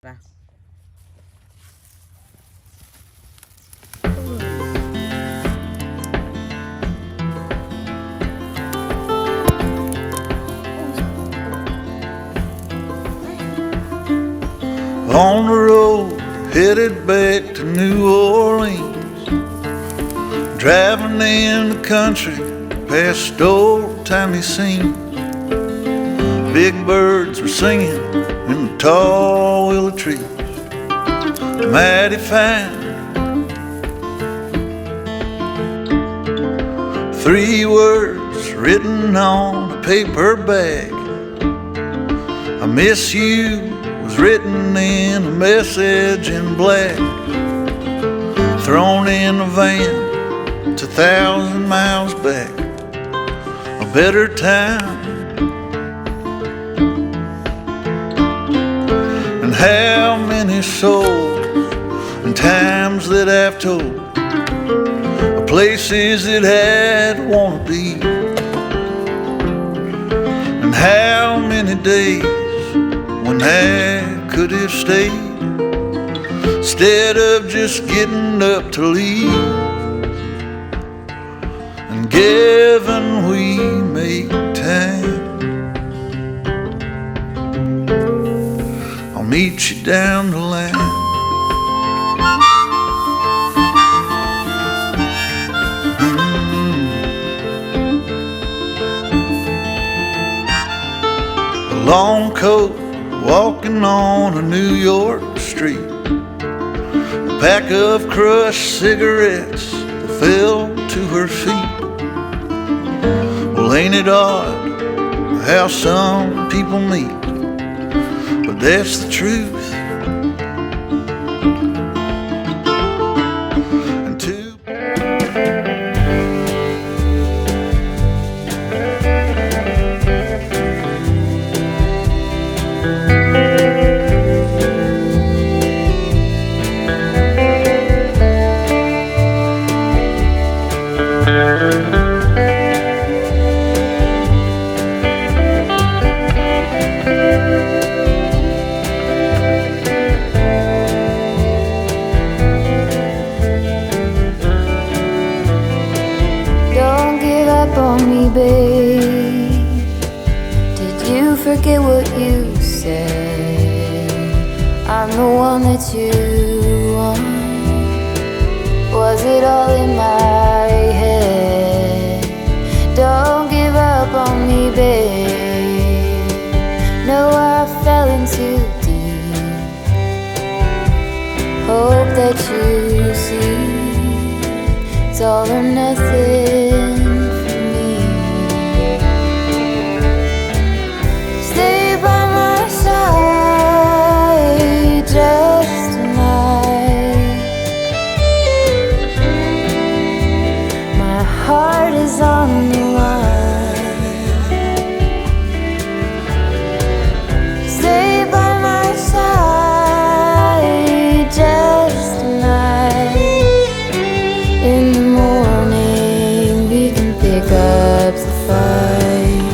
Ra. On the road, headed back to New Orleans, driving in the country past old-timey scenes. Big birds were singing in the tall willow trees, mighty fine. 3 words written on a paper bag: I miss you, was written in a message in black, thrown in a van 2,000 miles back, a better time. And how many souls and times that I've told of places that I'd wanna be, and how many days when I could have stayed instead of just getting up to leave. And given we make time, I'll meet you down the line. A long coat, walking on a New York street, a pack of crushed cigarettes that fell to her feet. Well, ain't it odd how some people meet? But that's the truth. And two on me, babe. Did you forget what you said? I'm the one that you want. Was it all in my head? Don't give up on me, babe. No, I fell in too deep. Hope that you see it's all or nothing. Just tonight, my heart is on the line. Stay by my side just tonight. In the morning we can pick up the fight.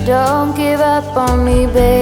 Don't give up on me, babe.